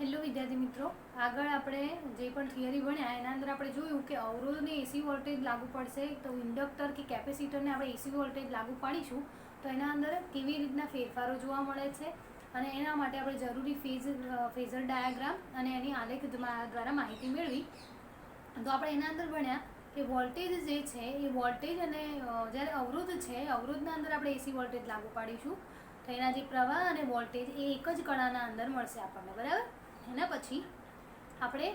Hello વિદ્યાર્થી મિત્રો, આગળ આપણે જે પણ થિયરી ભણ્યા એના અંદર આપણે જોયું કે અવરોધને એસી વોલ્ટેજ લાગુ પડશે તો ઇન્ડક્ટર કે કેપેસિટરને આપણે એસી વોલ્ટેજ લાગુ પાડીશું તો એના અંદર કેવી રીતના ફેરફારો જોવા મળે છે અને એના માટે આપણે જરૂરી ફેઝર ડાયાગ્રામ અને એની આલેખ દ્વારા માહિતી મેળવી. તો આપણે એના અંદર ભણ્યા કે વોલ્ટેજ જે છે એ વોલ્ટેજ અને જ્યારે અવરોધ છે અવરોધના અંદર આપણે એસી વોલ્ટેજ લાગુ પાડીશું તો એના જે પ્રવાહ અને વોલ્ટેજ એ એક જ કણાના અંદર મળશે આપણને, બરાબર. એના પછી આપણે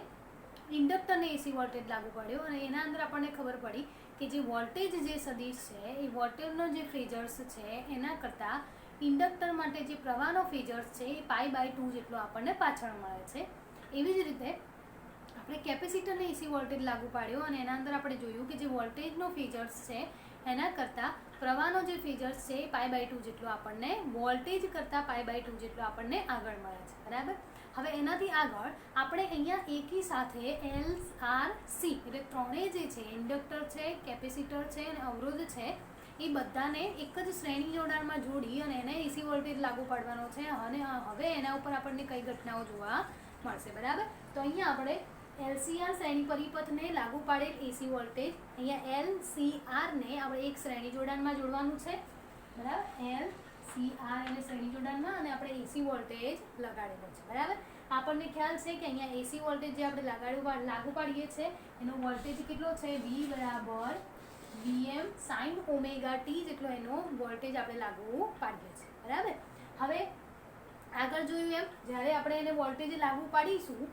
ઇન્ડક્ટરને એસી વોલ્ટેજ લાગુ પાડ્યો અને એના અંદર આપણને ખબર પડી કે જે વોલ્ટેજ જે સદિશ છે એ વોલ્ટેજનો જે ફેઝર્સ છે એના કરતાં ઇન્ડક્ટર માટે જે પ્રવાહનો ફેઝર્સ છે એ π/2 જેટલો આપણને પાછળ મળે છે. એવી જ રીતે આપણે કેપેસિટરને એસી વોલ્ટેજ લાગુ પાડ્યો અને એના અંદર આપણે જોયું કે જે વોલ્ટેજનો ફેઝર્સ છે એના કરતાં પ્રવાહનો જે ફેઝર્સ છે એ π/2 જેટલો આપણને વોલ્ટેજ કરતાં π/2 જેટલો આપણને આગળ મળે છે, બરાબર. હવે એનાથી આગળ આપણે અહીંયા એકી સાથે એલ આર સી એટલે ત્રણેય જે છે ઇન્ડક્ટર છે, કેપેસિટર છે અને અવરોધ છે એ બધાને એક જ શ્રેણી જોડાણમાં જોડી અને એને એસી વોલ્ટેજ લાગુ પાડવાનો છે અને હવે એના ઉપર આપણને કઈ ઘટનાઓ જોવા મળશે, બરાબર. તો અહીંયા આપણે એલસીઆર શ્રેણી પરિપથને લાગુ પાડેલ એસી વોલ્ટેજ અહીંયા એલસીઆરને આપણે એક શ્રેણી જોડાણમાં જોડવાનું છે, બરાબર. એલસીઆર એને શ્રેણી જોડાણમાં અને આપણે એસી વોલ્ટેજ લગાડેલો છે, બરાબર. આપણને ખ્યાલ છે કે અહીંયા એસી વોલ્ટેજ જે આપણે લાગુ પાડીએ છીએ એનો વોલ્ટેજ કેટલો છે V બરાબર Vm sin ઓમેગા ટી જેટલો એનો વોલ્ટેજ આપણે લાગુ પાડીએ છીએ, બરાબર. હવે આગળ જોયું એમ જ્યારે આપણે એને વોલ્ટેજ લાગુ પાડીશું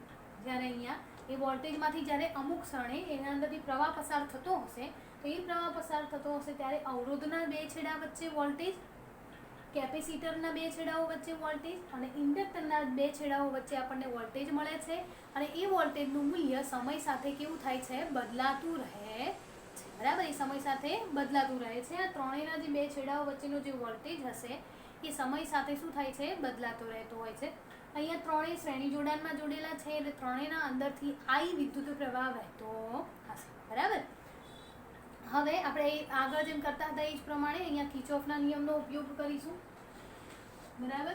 જ્યારે અહીંયા એ વોલ્ટેજમાંથી જ્યારે અમુક ક્ષણે એના અંદરથી પ્રવાહ પસાર થતો હશે તો એ પ્રવાહ પસાર થતો હશે ત્યારે અવરોધના બે છેડા વચ્ચે વોલ્ટેજ, કેપેસિટરના બે છેડાઓ વચ્ચે વોલ્ટેજ અને ઇન્ડક્ટરના બે છેડાઓ વચ્ચે આપણને વોલ્ટેજ મળે છે અને એ વોલ્ટેજનું મૂલ્ય સમય સાથે કેવું થાય છે, બદલાતું રહે છે, બરાબર. એ સમય સાથે બદલાતું રહે છે. આ ત્રણેયના જે બે છેડાઓ વચ્ચેનો જે વોલ્ટેજ હશે એ સમય સાથે શું થાય છે, બદલાતો રહેતો હોય છે. અહીંયા ત્રણેય શ્રેણી જોડાણમાં જોડેલા છે એટલે ત્રણેયના અંદરથી I વિદ્યુત પ્રવાહ વહેતો હશે, બરાબર. હવે આપણે આગળ જેમ કરતા હતા એ જ પ્રમાણે અહીંયા કિર્ચોફના નિયમનો ઉપયોગ કરીશું, બરાબર.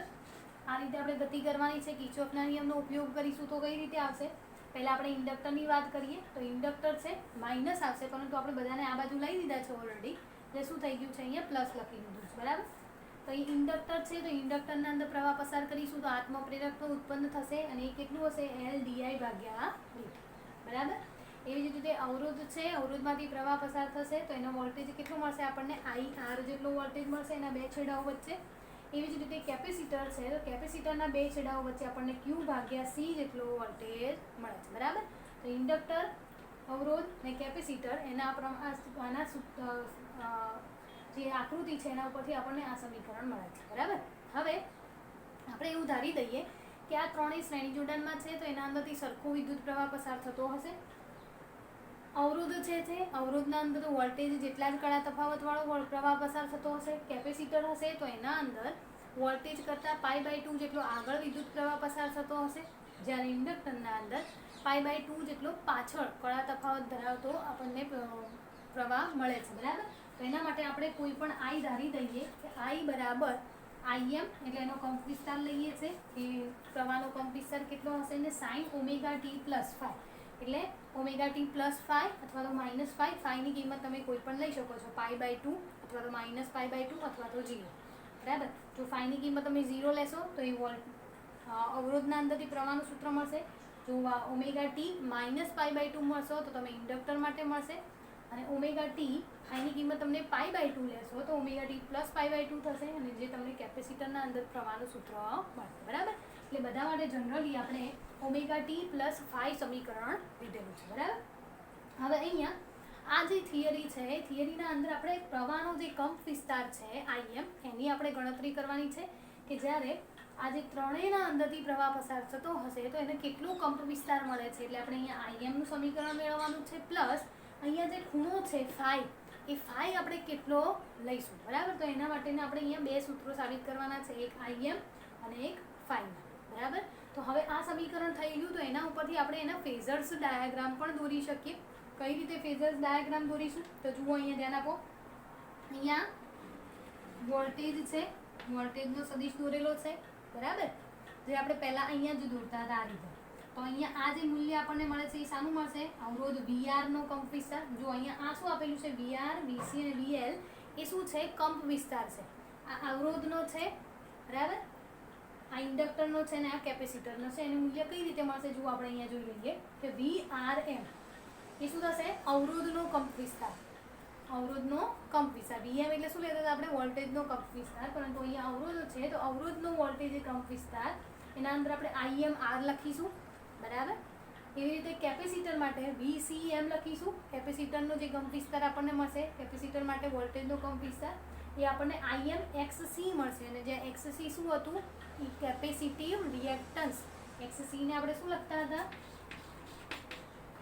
આ રીતે આપણે ગતિ કરવાની છે. કિર્ચોફના નિયમનો ઉપયોગ કરીશું તો કઈ રીતે આવશે, પહેલાં આપણે ઇન્ડક્ટરની વાત કરીએ તો ઇન્ડક્ટર છે માઇનસ આવશે પરંતુ આપણે બધાને આ બાજુ લઈ દીધા છે ઓલરેડી એટલે શું થઈ ગયું છે, અહીંયા પ્લસ લખી દીધું છે, બરાબર. તો એ ઇન્ડક્ટર છે તો ઇન્ડક્ટરના અંદર પ્રવાહ પસાર કરીશું તો આત્મપ્રેરકત્વ ઉત્પન્ન થશે અને એ કેટલું હશે, LdI/dt, બરાબર. એવી જ રીતે અવરોધ છે, અવરોધમાંથી પ્રવાહ પસાર થશે તો એનો વોલ્ટેજ કેટલો મળશે આપણને, IR જેટલો વોલ્ટેજ મળશે એના બે છેડાઓ વચ્ચે. એવી જ રીતે કેપેસિટર છે તો કેપેસિટરના બે છેડાઓ વચ્ચે આપણને Q/C જેટલો વોલ્ટેજ મળે છે, બરાબર. તો ઇન્ડક્ટર, અવરોધ અને કેપેસિટર એના આના જે આકૃતિ છે એના ઉપરથી આપણને આ સમીકરણ મળે છે, બરાબર. હવે આપણે એવું ધારી દઈએ કે આ ત્રણેય શ્રેણી જોડાણમાં છે તો એના અંદરથી સરખો વિદ્યુત પ્રવાહ પસાર થતો હશે. અવરોધ છે તે અવરોધના અંદર વોલ્ટેજ જેટલા જ કળા તફાવતવાળો પ્રવાહ પસાર થતો હશે. કેપેસિટર હશે તો એના અંદર વોલ્ટેજ કરતાં π/2 જેટલો આગળ વિદ્યુત પ્રવાહ પસાર થતો હશે જ્યારે ઇન્ડક્ટરના અંદર π/2 જેટલો પાછળ કળા તફાવત ધરાવતો આપણને પ્રવાહ મળે છે, બરાબર. તો એના માટે આપણે કોઈ પણ I ધારી દઈએ કે I બરાબર Im એટલે એનો કંપ વિસ્તાર લઈએ છે કે પ્રવાહનો કંપ વિસ્તાર કેટલો હશે ને sin ઓમેગા ટી પ્લસ φ એટલે ઓમેગા ટી પ્લસ φ અથવા તો માઇનસ φ. ફાઈની કિંમત તમે કોઈ પણ લઈ શકો છો, π/2 અથવા તો -π/2 અથવા તો 0, બરાબર. જો ફાઈની કિંમત તમે 0 લેશો તો એ અવરોધના અંદરથી પ્રવાહનું સૂત્ર મળશે. જો ઓમેગા ટી -π/2 મળશો તો તમે ઇન્ડક્ટર માટે મળશે અને ઓમેગા ટી ફાઈની કિંમત તમને π/2 લેશો તો ઓમેગા ટી પ્લસ π/2 થશે અને જે તમને કેપેસિટરના અંદર પ્રવાહનું સૂત્ર મળશે, બરાબર. એટલે બધા માટે જનરલી આપણે ઓમેગા ટી પ્લસ φ સમીકરણ લીધેલું છે, બરાબર. હવે અહીંયા આ જે થિયરી છે એ થિયરીના અંદર આપણે પ્રવાહનો જે કંપ વિસ્તાર છે Im એની આપણે ગણતરી કરવાની છે કે જ્યારે આ જે ત્રણેયના અંદરથી પ્રવાહ પસાર થતો હશે તો એને કેટલું કંપ વિસ્તાર મળે છે એટલે આપણે અહીંયા Imનું સમીકરણ મેળવવાનું છે પ્લસ અહીંયા જે ખૂણો છે φ એ φ આપણે કેટલો લઈશું, બરાબર. તો એના માટેના આપણે અહીંયા બે સૂત્રો સાબિત કરવાના છે, એક Im અને એક φના, બરાબર. તો હવે આ સમીકરણ થઈ ગયું તો એના ઉપરથી આપણે એના ફેઝર્સ ડાયાગ્રામ પણ દોરી શકીએ. કઈ રીતે ફેઝર્સ ડાયાગ્રામ દોરીશું તો જુઓ અહીંયા ધ્યાન આપો. અહીંયા વોલ્ટેજ છે, વોલ્ટેજનો સદિશ દોરેલો છે, બરાબર. જે આપણે પહેલાં અહીંયા જ દોરતા હતા આ રીતે. તો અહીંયા આ જે મૂલ્ય આપણને મળે છે એ શાનું મળશે? અવરોધ VR નો કંપ વિસ્તાર. જો અહીંયા આ શું આપેલું છે? VR, VC અને VL એ શું છે? કંપ વિસ્તાર છે. આ અવરોધનો છે, બરાબર, આ ઇન્ડક્ટરનો છે ને આ કેપેસિટરનો છે. એનું મૂલ્ય કઈ રીતે મળશે? જો આપણે અહીંયા જોઈ લઈએ કે VRM એ શું થશે? અવરોધનો કંપ વિસ્તાર. અવરોધનો કંપ વિસ્તાર. VM એટલે શું લેતા હતા આપણે? વોલ્ટેજનો કંપ વિસ્તાર. પરંતુ અહીંયા અવરોધ છે તો અવરોધનો વોલ્ટેજ કંપ વિસ્તાર એના અંદર આપણે IMR લખીશું, બરાબર. એવી રીતે કેપેસિટર માટે VCM લખીશું. કેપેસિટરનો જે કંપ વિસ્તાર આપણને મળશે, કેપેસિટર માટે વોલ્ટેજનો કંપ વિસ્તાર એ આપણને IMXC મળશે. અને જે XC શું હતું? એ કેપેસિટિવ રિએક્ટન્સ. XC ને આપણે શું લખતા હતા?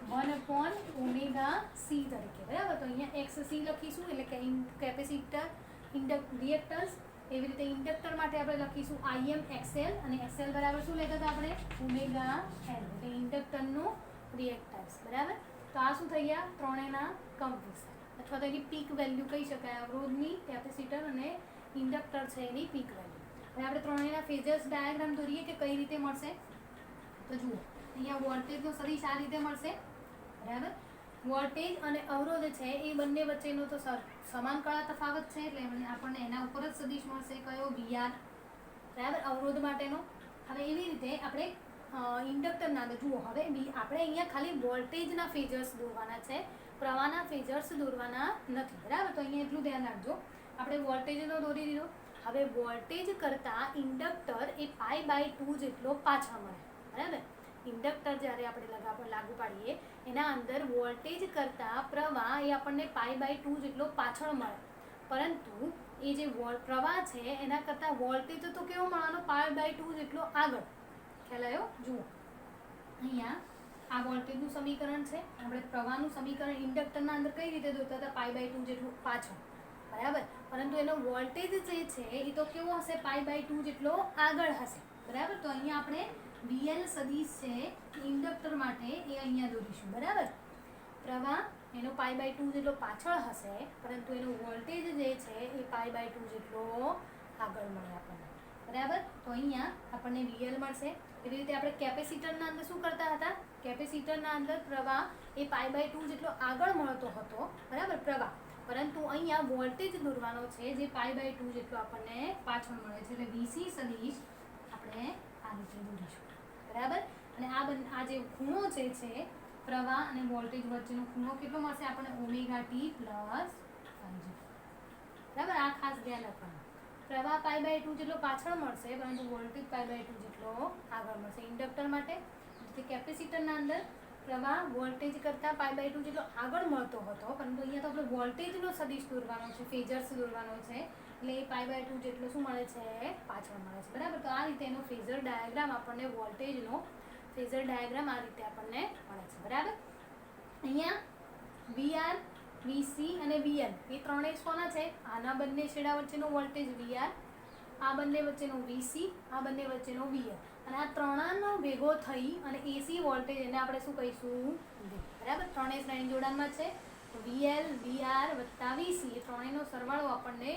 1/ωc તરીકે, બરાબર. તો અહીંયા XC લખીશું એટલે કે કેપેસિટર રિએક્ટન્સ. એવી રીતે ઇન્ડક્ટર માટે આપણે લખીશું IMXL અને XL બરાબર શું લેતા હતા આપણે? ωL એટલે ઇન્ડક્ટરનું રિએક્ટન્સ, બરાબર. તો આ શું થઈ ગયા? ત્રણેયના કંપ વિસ્તાર અથવા તો એની પીક વેલ્યુ કહી શકાય. અવરોધની, કેપેસિટર અને ઇન્ડક્ટર છે એની પીક વેલ્યુ. હવે આપણે ત્રણેયના ફેઝર્સ ડાયાગ્રામ દોરીએ કે કઈ રીતે મળશે. તો જુઓ અહીંયા વોલ્ટેજનો સદિશ આ રીતે મળશે, બરાબર. વોલ્ટેજ અને અવરોધ છે એ બંને વચ્ચેનો તો સમાન કળા તફાવત છે એટલે આપણને એના ઉપર જ સદિશ મળશે. કયો? VR, બરાબર, અવરોધ માટેનો. હવે એવી રીતે આપણે ઇન્ડક્ટરના અંદર જુઓ. હવે આપણે અહીંયા ખાલી વોલ્ટેજના ફેઝર્સ દોરવાના છે, પ્રવાહના ફેઝર્સ દોરવાના નથી, બરાબર. તો અહીંયા એટલું ધ્યાન રાખજો. આપણે વોલ્ટેજનો દોરી દીધો. હવે વોલ્ટેજ કરતાં ઇન્ડક્ટર એ π/2 જેટલો પાછળ મળે, બરાબર. ઇન્ડક્ટર જ્યારે આપણે લાગુ પાડીએ એના અંદર વોલ્ટેજ કરતાં પ્રવાહ એ આપણને π/2 જેટલો પાછળ મળે. પરંતુ એ જે પ્રવાહ છે એના કરતાં વોલ્ટેજ તો કેવો મળવાનો? π/2 જેટલો આગળ. ખ્યાલ આવ્યો? જુઓ અહીંયા આ વોલ્ટેજનું સમીકરણ છે. આપણે પ્રવાહનું સમીકરણ ઇન્ડક્ટરના અંદર કઈ રીતે દોરતા હતા? π/2 જેટલું પાછળ, બરાબર. પરંતુ એનો વોલ્ટેજ જે છે એ તો કેવો હશે? π/2 જેટલો આગળ હશે, બરાબર. તો અહીંયા આપણે VL સદિશ છે ઇન્ડક્ટર માટે એ અહીંયા દોરીશું, બરાબર. પ્રવાહ એનો π/2 જેટલો પાછળ હશે પરંતુ એનો વોલ્ટેજ જે છે એ π/2 જેટલો આગળ મળે આપણને, બરાબર. તો અહીંયા આપણને VL મળશે. એવી રીતે આપણે કેપેસિટરના અંદર શું કરતા હતા? કેપેસિટરના અંદર પ્રવાહ એ π/2 જેટલો આગળ મળતો હતો, બરાબર, પ્રવાહ. પરંતુ અહીંયા વોલ્ટેજ દોરવાનો છે જે π/2 જેટલો આપણને પાછળ મળે છે. એટલે VC સદિશ આપણે આ રીતે દોરીશું, બરાબર. અને આ જે ખૂણો છે પ્રવાહ અને વોલ્ટેજ વચ્ચેનો ખૂણો કેટલો મળશે આપણને? ωt + ϕ, બરાબર. આ ખાસ ધ્યાન રાખવાનું. પ્રવાહ π/2 જેટલો પાછળ મળશે પરંતુ વોલ્ટેજ π/2 જેટલો આગળ મળશે ઇન્ડક્ટર માટે. કેપેસિટરના અંદર પ્રવાહ વોલ્ટેજ કરતાં π/2 જેટલો આગળ મળતો હતો પરંતુ અહીંયા તો આપણે વોલ્ટેજનો સદિશ દોરવાનો છે, ફેઝર્સ દોરવાનો છે. એટલે એ π/2 જેટલો શું મળે છે? પાછળ મળે છે, બરાબર. તો આ રીતે એનો ફેઝર ડાયાગ્રામ આપણને વોલ્ટેજનો ફેઝર ડાયાગ્રામ આ રીતે આપણને મળે છે, બરાબર. અહીંયા VR, VC અને VL એ ત્રણેય કોના છે? આના બંને છેડા વચ્ચેનો વોલ્ટેજ VR, આ બંને વચ્ચેનો VC, આ બંને વચ્ચેનો VL. અને આ ત્રણનો ભેગો થઈ અને AC વોલ્ટેજ એને આપણે શું કહીશું? બરાબર. ત્રણેય શ્રેણી જોડાણમાં છે. VL, VR વત્તા VC એ ત્રણેયનો સરવાળો આપણને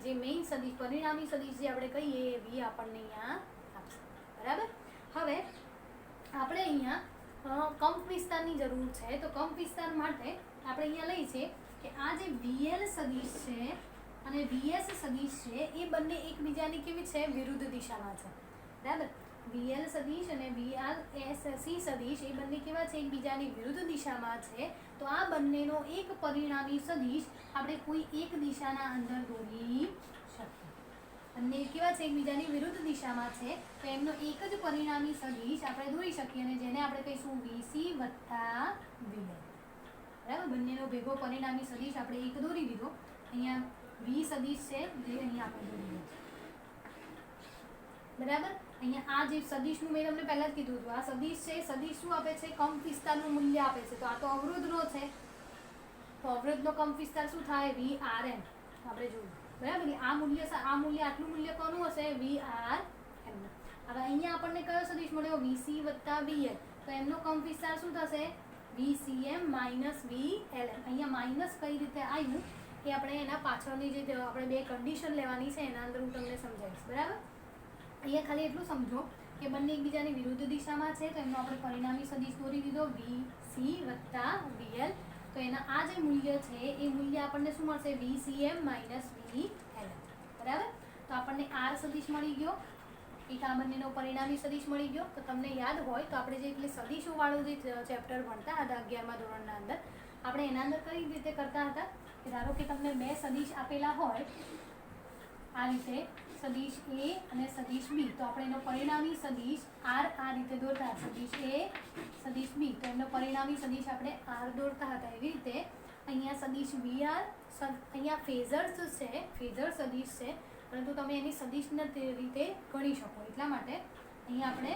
જે મેઇન સદિશ, પરિણામી સદિશ જે આપણે કહીએ એ V આપણને અહીંયા આપશે, બરાબર. હવે આપણે અહીંયા કંપ વિસ્તારની જરૂર છે. તો કંપ વિસ્તાર માટે આપણે અહીંયા લઈ છે કે આ જે VL સદિશ છે અને VS સદિશ છે એ બંને એકબીજાની કેવી છે? વિરુદ્ધ દિશામાં છે, બરાબર. VL સદિશ અને VRSC સદિશ એ બંને કેવા છે? એકબીજાની વિરુદ્ધ દિશામાં છે. તો આ બંનેનો એક પરિણામી સદિશ આપણે કોઈ એક દિશાના અંદર દોરી શકીએ. બંને કેવા છે? એકબીજાની વિરુદ્ધ દિશામાં છે તો એમનો એક જ પરિણામી સદિશ આપણે દોરી શકીએ અને જેને આપણે કહીશું VC વત્તા VL, બરાબર. બંનેનો ભેગો પરિણામી સદિશ આપણે એક દોરી દીધો. અહીંયા V સદિશ છે જે અહીંયા આપણે દોરી દીધો, બરાબર. અહીંયા આ જે સદિશનું મેં તમને પહેલા જ કીધું હતું, આ સદિશ છે. સદિશ શું આપે છે? કંપ વિસ્તારનું મૂલ્ય આપે છે. તો આ તો અવરોધનો છે તો અવરોધનો કંપ વિસ્તાર શું થાય? VRM આપણે જોયું, બરાબર. આ મૂલ્ય આટલું મૂલ્ય કોનું હશે? VRM. હવે અહીંયા આપણને કયો સદિશ મળ્યો? VC વત્તા VL. તો એમનો કંપ વિસ્તાર શું થશે? VCM - VLM. અહીંયા માઇનસ કઈ રીતે આવ્યું એ આપણે એના પાછળની જે આપણે બે કન્ડિશન લેવાની છે એના અંદર હું તમને સમજાવીશ, બરાબર. અહીંયા ખાલી એટલું સમજો કે બંને એકબીજાની વિરુદ્ધ દિશામાં છે, તો એમનો આપણે પરિણામી સદિશ દોરી દીધો VC વત્તા VL. તો એના આ જે મૂલ્ય છે એ મૂલ્ય આપણને શું મળશે? VCM minus VLM. બરાબર. તો આપણને R સદિશ મળી ગયો, એક આ બંનેનો પરિણામી સદિશ મળી ગયો. તો તમને યાદ હોય તો આપણે જે એટલે સદિશોવાળું જે ચેપ્ટર ભણતા હતા 11મા ધોરણના અંદર, આપણે એના અંદર કઈ રીતે કરતા હતા કે ધારો કે તમને બે સદિશ આપેલા હોય આ રીતે, સદિશ A અને સદિશ B, તો આપણે એનો પરિણામી સદિશ R આ રીતે દોરતા. સદિશ A સદિશ B, તો એનો પરિણામી સદિશ આપણે R દોરતા હતા. એવી રીતે અહીંયા સદિશ VR, અહીંયા ફેઝર્સ છે, ફેઝર સદિશ છે, પરંતુ તમે એની સદિશને તે રીતે ગણી શકો. એટલા માટે અહીંયા આપણે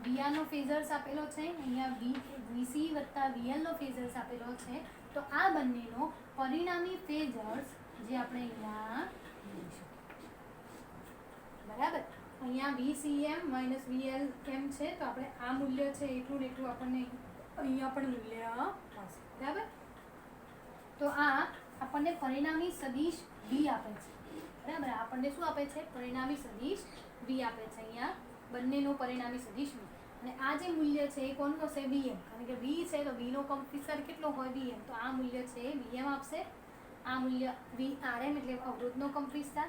VR નો ફેઝર્સ આપેલો છે, અહીંયા VC વત્તા VL નો ફેઝર્સ આપેલો છે. તો આ બંનેનો પરિણામી ફેઝર્સ જે આપણે અહીંયા લઈશું. બરાબર. અહીંયા VCM માઇનસ VLM છે, તો આપણે આ મૂલ્ય છે એટલું ને એટલું આપણને અહીંયા પણ મૂલ્ય મળશે. બરાબર. તો આ આપણને પરિણામી સદિશ V આપે છે. બરાબર. આપણને શું આપે છે? પરિણામી સદિશ V આપે છે. અહીંયા બંનેનો પરિણામી સદિશ V. અને આ જે મૂલ્ય છે એ કોણ હશે? Vm. કારણ કે V છે તો V નો કંપ વિસ્તાર કેટલો હોય? Vm. તો આ મૂલ્ય છે Vm આપશે. આ મૂલ્ય Vrm એટલે અવરોધનો કંપ વિસ્તાર.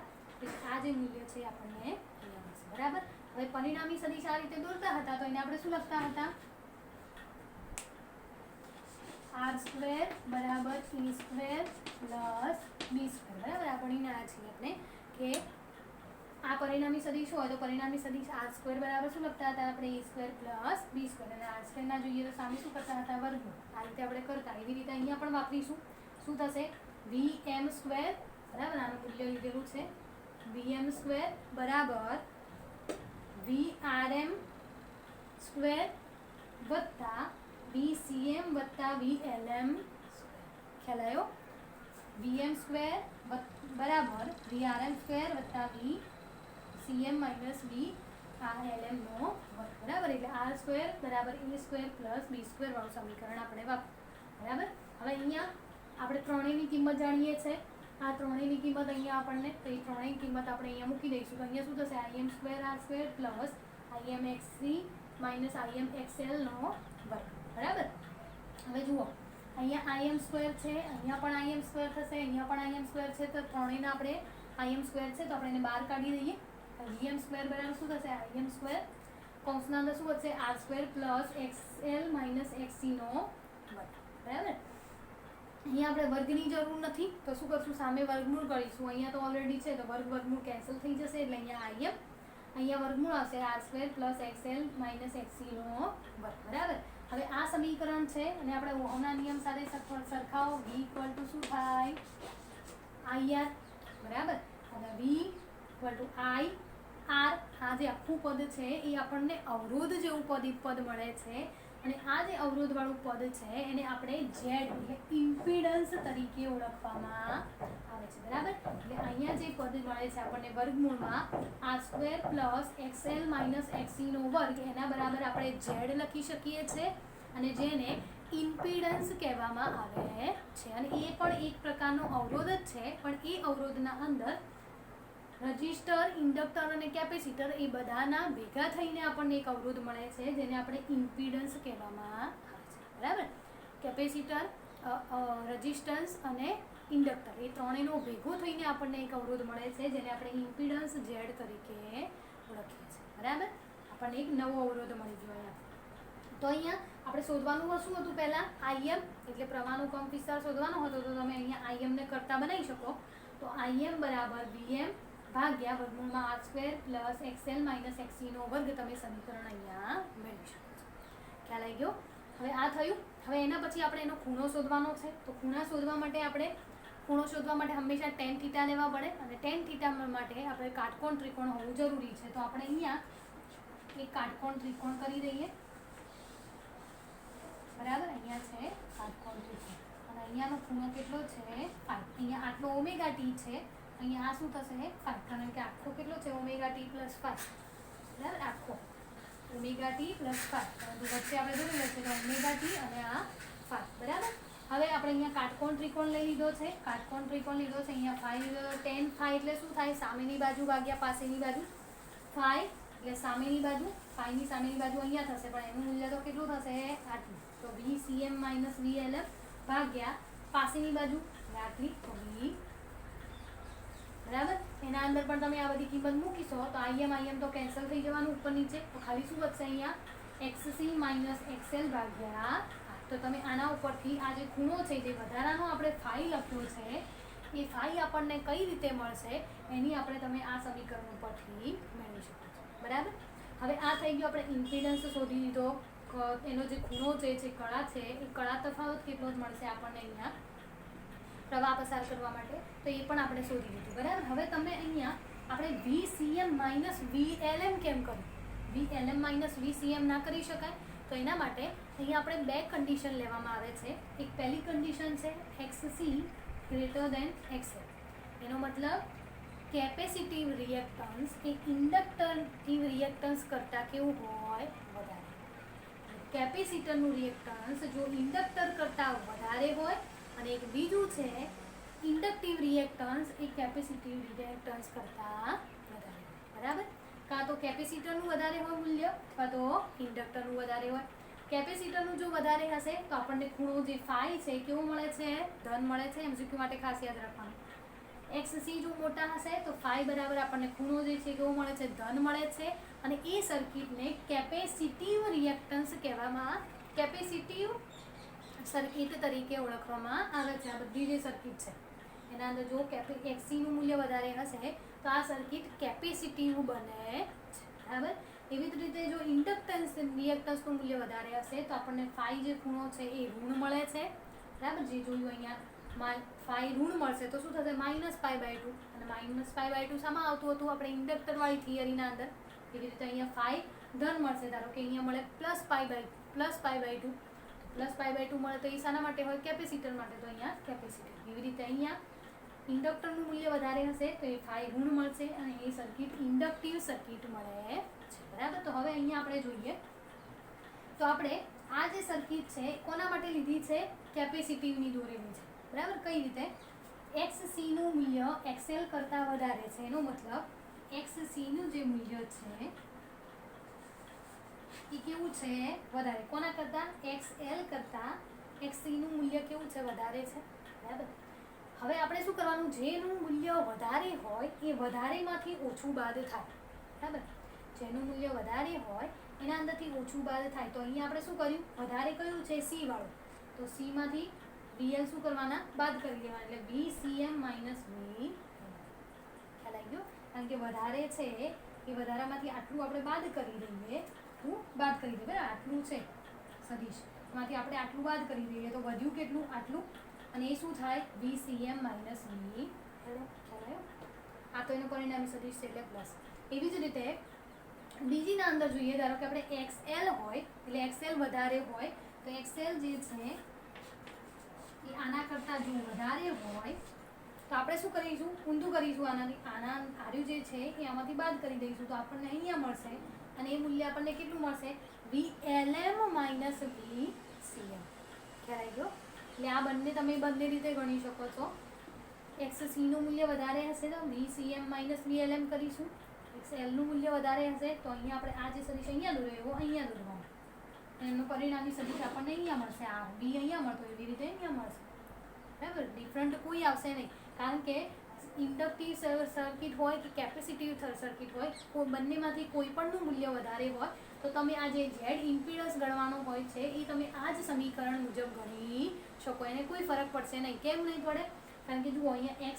આ જે મૂલ્ય છે આપણને મળશે. બરાબર. હવે પરિણામી સદિશ આ રીતે દોરતા હતા તો એને આપણે શું લખતા હતા? R² બરાબર E² પ્લસ B². બરાબર. આ ભણીને આ છીએ આપણે કે આ પરિણામી સદિશ હોય તો પરિણામી સદિશ R² બરાબર શું લખતા હતા આપણે? E² plus B². અને R² ના જોઈએ તો સામે શું કરતા હતા? વર્ગમૂળ. આ રીતે આપણે કરતા. એવી રીતે અહીંયા પણ વાપરીશું. શું થશે? Vm². બરાબર. આનું મૂલ્ય લીધેલું છે. Vm² બરાબર Vrm² વત્તા VCM વત્તા VLM². ખ્યાલ આવ્યો? Vm² બરાબર Vrm² વત્તા VCM માઇનસ VRLM નો વર્ગ. બરાબર. એટલે R² બરાબર A² પ્લસ B² વાળું સમીકરણ આપણે વાપરીએ. બરાબર. હવે અહીંયા આપણે ત્રણેયની કિંમત જાણીએ છીએ. આ ત્રણેયની કિંમત અહીંયા આપણને, તો એ ત્રણેયની કિંમત આપણે અહીંયા મૂકી દઈશું. તો અહીંયા શું થશે? Im² R² plus Imxc minus Imxl નો વર્ગ. બરાબર. હવે જુઓ અહીંયા Im² છે, અહીંયા પણ Im² થશે, અહીંયા પણ Im² છે. તો ત્રણેયના આપણે Im² છે તો આપણે એને બહાર કાઢી દઈએ. Im² બરાબર શું થશે? Im² કૌંસના અંદર શું વધશે? R² plus XL minus XC નો વર્ગ. બરાબર. અહીંયા આપણે વર્ગની જરૂર નથી તો શું કરશું? સામે વર્ગમૂળ કરીશું. અહીંયા તો ઓલરેડી છે તો વર્ગમૂળ કેન્સલ થઈ જશે. એટલે અહીંયા અહીંયા વર્ગમૂળ આવશે R² plus XL minus XC નો વર્ગ. બરાબર. હવે આ સમીકરણ છે અને આપણે ઓહમના નિયમ સાથે સરખાવો. V ઇક્વલ ટુ શું થાય? IR. બરાબર. અને V equal to I R. આ જે આખું પદ છે એ આપણને અવરોધ જેવું પદ મળે છે. અને આ જે અવરોધવાળું પદ છે એને આપણે Z એટલે ઇમ્પિડન્સ તરીકે ઓળખવામાં આવે છે. બરાબર. એટલે અહીંયા જે પદ મળે છે આપણને વર્ગમૂળમાં R² plus XL minus XC નો વર્ગ, એના બરાબર આપણે Z લખી શકીએ છીએ અને જેને ઇમ્પિડન્સ કહેવામાં આવે છે. અને એ પણ એક પ્રકારનો અવરોધ જ છે, પણ એ અવરોધના અંદર રજિસ્ટર, ઇન્ડક્ટર અને કેપેસિટર એ બધાના ભેગા થઈને આપણને એક અવરોધ મળે છે જેને આપણે ઇમ્પિડન્સ કહેવામાં આવે છે. બરાબર. કેપેસિટર, રજિસ્ટન્સ અને ઇન્ડક્ટર એ ત્રણેયનો ભેગો થઈને આપણને એક અવરોધ મળે છે જેને આપણે ઇમ્પિડન્સ Z તરીકે ઓળખીએ છીએ. બરાબર. આપણને એક નવો અવરોધ મળી ગયો અહીંયા. તો અહીંયા આપણે શોધવાનું શું હતું? પહેલાં Im એટલે પ્રવાહનો કંપ વિસ્તાર શોધવાનો હતો. તો તમે અહીંયા Im ને કરતા બનાવી શકો. તો Im બરાબર Vm ભાગ્યા વર્ગમૂળમાં R² plus XL minus XC નો વર્ગ. તમે સમીકરણ અહીંયા મેળવી શકો છો. ખ્યાલ આવી ગયો? હવે આ થયું. હવે એના પછી આપણે એનો ખૂણો શોધવાનો છે. તો ખૂણો શોધવા માટે હંમેશા tan θ લેવા પડે અને tan θ માટે આપણે કાટકોણ ત્રિકોણ હોવું જરૂરી છે. તો આપણે અહીંયા એક કાટકોણ ત્રિકોણ કરી દઈએ. બરાબર. અહીંયા છે કાટકોણ ત્રિકોણ અને અહીંયાનો ખૂણો કેટલો છે? 5. અહીંયા આટલો ઓમેગા ટી છે, અહીંયા આ શું થશે? 5. કારણ કે આખો કેટલો છે? Omega T plus 5. બરાબર. આખો ઓમેગા ટી પ્લસ 5, પરંતુ વચ્ચે આપણે જોઈ લઈએ તો ઓમેગા ટી અને આ 5. બરાબર. હવે આપણે અહીંયા કાટકોણ ત્રિકોણ લઈ લીધો છે. અહીંયા 5 tan phi એટલે શું થાય? સામેની બાજુ ભાગ્યા પાસેની બાજુ. 5 એટલે સામેની બાજુ ફાઈની સામેની બાજુ અહીંયા થશે, પણ એનું મૂલ્ય તો કેટલું થશે? આટલું. તો VCM માઇનસ VLM ભાગ્યા પાસેની બાજુ આટલી તો V, બરાબર. એના અંદર પણ તમે આ બધી કિંમત મૂકીશો તો IM તો કેન્સલ થઈ જવાનું ઉપર નીચે, તો ખાલી શું વધશે અહીંયા? XC માઇનસ XL ભાગ્યા. તો તમે આના ઉપરથી આ જે ખૂણો છે, જે વધારાનો આપણે ફાઈ લખ્યો છે, એ ફાઈ આપણને કઈ રીતે મળશે એની આપણે તમે આ સમીકરણ ઉપરથી મેળવી શકો છો, બરાબર. હવે આ થઈ ગયો, આપણે ઇમ્પિડન્સ શોધી લીધો, એનો જે ખૂણો છે, જે કળા છે, એ કળા તફાવત કેટલો જ મળશે આપણને અહીંયા પ્રવાહ પસાર કરવા માટે, તો એ પણ આપણે શોધી લીધું, બરાબર. હવે તમે અહીંયા આપણે VCM માઇનસ VLM કેમ કર્યું? VLM માઇનસ VCM ના કરી શકાય? તો એના માટે અહીંયા આપણે બે કન્ડિશન લેવામાં આવે છે. એક પહેલી કન્ડિશન છે XC ગ્રેટર દેન XL. એનો મતલબ કેપેસિટિવ રિએક્ટન્સ એ ઇન્ડક્ટિવ રિએક્ટન્સ કરતાં કેવું હોય? વધારે. કેપેસિટરનું રિએક્ટન્સ જો ઇન્ડક્ટર કરતાં વધારે હોય, અને એક બીજું છે ઇન્ડક્ટિવ રિએક્ટન્સ એ કેપેસિટિવ રિએક્ટન્સ કરતાં વધારે, બરાબર. કાં તો કેપેસિટરનું વધારે હોય મૂલ્ય, અથવા તો ઇન્ડક્ટરનું વધારે હોય. કેપેસિટરનું જો વધારે હશે તો આપણને ખૂણો જે ફાઈ છે કેવો મળે છે? ધન મળે છે. MCQ માટે ખાસ યાદ રાખવાનું. XC જો મોટા હશે તો ફાઈ બરાબર આપણને ખૂણો જે છે કેવો મળે છે? ધન મળે છે. અને એ સર્કિટને કેપેસિટિવ રિએક્ટન્સ કહેવામાં, કેપેસિટિવ સર્કિટ તરીકે ઓળખવામાં આવે છે. આ બધી જે સર્કિટ છે એના અંદર જો XC નું મૂલ્ય વધારે હશે તો આ સર્કિટ કેપેસિટિવ બને છે, બરાબર. એવી જ રીતે જો ઇન્ડક્ટન્સ રિએક્ટન્સનું મૂલ્ય વધારે હશે તો આપણને ફાઈ જે ખૂણો છે એ ઋણ મળે છે, બરાબર. જે જોયું અહીંયા ફાઈ ઋણ મળશે તો શું થશે? -π/2. અને -π/2 શામાં આવતું હતું? આપણે ઇન્ડક્ટરવાળી થિયરીના અંદર. એવી રીતે અહીંયા ફાઈ ધન મળશે, ધારો કે અહીંયા મળે +π/2. +π/2 મળે તો એ શાના માટે હોય? કેપેસિટર માટે, તો અહીંયા કેપેસિટર. એવી રીતે અહીંયા ઇન્ડક્ટરનું મૂલ્ય વધારે હશે તો એ ફાઈ ઋણ મળશે, અને એ સર્કિટ ઇન્ડક્ટિવ સર્કિટ મળે છે, બરાબર. તો હવે અહીંયા આપણે જોઈએ તો આપણે આ જે સર્કિટ છે કોના માટે લીધી છે? કેપેસિટિવની દોરેલી છે, બરાબર. કઈ રીતે? XC નું મૂલ્ય XL કરતાં વધારે છે, એનો મતલબ XC નું જે મૂલ્ય છે એ કેવું છે? વધારે. કોના કરતાં? XL કરતાં XC નું મૂલ્ય કેવું છે? વધારે છે, બરાબર. હવે આપણે શું કરવાનું? જેનું મૂલ્ય વધારે હોય એ વધારેમાંથી ઓછું બાદ થાય, બરાબર. જેનું મૂલ્ય વધારે હોય એના અંદરથી ઓછું બાદ થાય. તો અહીંયા આપણે શું કર્યું? વધારે કયું છે? C વાળું. તો C માંથી VL શું કરવાના? બાદ કરી દેવાના, એટલે VCM માઇનસ V. ખ્યાલ આવી ગયો? કારણ કે વધારે છે એ વધારામાંથી આટલું આપણે બાદ કરી દઈએ, બાદ કરી દઈએ, બરાબર. આટલું છે સદીશ, એમાંથી આપણે આટલું બાદ કરી દઈએ તો વધ્યું કેટલું? આટલું. અને એ શું થાય? VCM minus V. ખ્યાલ આવ્યો? આ તો એનું પરિણામી સદીશ છે એટલે પ્લસ. એવી જ રીતે બીજીના અંદર જોઈએ, ધારો કે આપણે XL હોય એટલે XL વધારે હોય તો XL જે છે એ આના કરતાં જો વધારે હોય તો આપણે શું કરીશું? ઊંધું કરીશું. આનાથી આર્યું જે છે એ આમાંથી બાદ કરી દઈશું તો આપણને અહીંયા મળશે, અને એ મૂલ્ય આપણને કેટલું મળશે? VLM minus VCM. ખ્યાલ આવી ગયો? એટલે આ બંને તમે બંને રીતે ગણી શકો છો. XC નું મૂલ્ય વધારે હશે તો VCM માઇનસ VLM કરીશું. XL નું મૂલ્ય વધારે હશે તો અહીંયા આપણે આ જે સદીશ અહીંયા દોર્યો એવો અહીંયા દોરવાનો, એનું પરિણામી સદીશ આપણને અહીંયા મળશે. આ B અહીંયા મળતો એવી રીતે અહીંયા મળશે, બરાબર. ડિફરન્ટ કોઈ આવશે નહીં, કારણ કે ઇન્ડક્ટિવ સર્કિટ હોય કે કેપેસિટિવ સર્કિટ હોય, બંનેમાંથી કોઈ પણનું મૂલ્ય વધારે હોય તો તમે આ જે Z ઇમ્પિડન્સ ગણવાનો હોય છે એ તમે આ જ સમીકરણ મુજબ ગણી શકો. એને કોઈ ફરક પડશે નહીં. કેમ નહીં પડે? કારણ કે જુઓ અહીંયા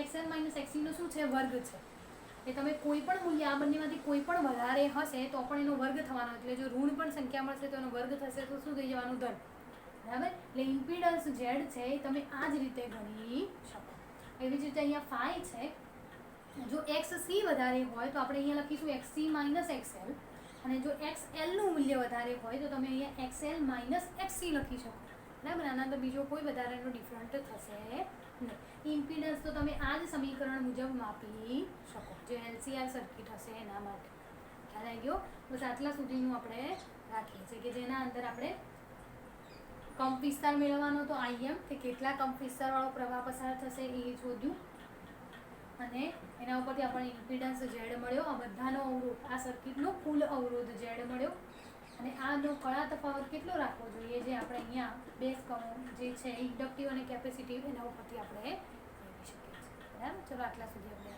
XL માઇનસ XC નો શું છે? વર્ગ છે. એ તમે કોઈ પણ મૂલ્ય આ બંનેમાંથી કોઈ પણ વધારે હશે તો પણ એનો વર્ગ થવાનો, એટલે જો ઋણ પણ સંખ્યા મળશે તો એનો વર્ગ થશે તો શું થઈ જવાનું? ધન, બરાબર. એટલે ઇમ્પિડન્સ Z છે એ તમે આ જ રીતે ગણી શકો. એવી જ રીતે અહીંયા ફાઈ છે, જો XC વધારે હોય તો આપણે અહીંયા લખીશું XC માઇનસ XL, અને જો XL નું મૂલ્ય વધારે હોય તો તમે અહીંયા XL માઇનસ XC લખી શકો, બરાબર. આના અંદર બીજો કોઈ વધારાનો ડિફરન્ટ થશે નહીં. ઇમ્પિડન્સ તો તમે આ જ સમીકરણ મુજબ માપી શકો, જે LCR સર્કિટ હશે એના માટે. ખ્યાલ આવી ગયો? બસ આટલા સુધીનું આપણે રાખીએ છીએ કે જેના અંદર આપણે કંપ વિસ્તાર મેળવવાનો તો IM કે કેટલા કંપ વિસ્તારવાળો પ્રવાહ પસાર થશે એ શોધ્યું, અને એના ઉપરથી આપણને ઇમ્પિડન્સ ઝેડ મળ્યો, આ બધાનો અવરોધ, આ સર્કિટનો કુલ અવરોધ ઝેડ મળ્યો. અને આનો કળા તફાવત કેટલો રાખવો જોઈએ, જે આપણે અહીંયા બે જે છે ઇન્ડક્ટિવ અને કેપેસિટિવ, એના ઉપરથી આપણે મેળવી શકીએ છીએ. બરાબર, ચલો આટલા સુધી આપણે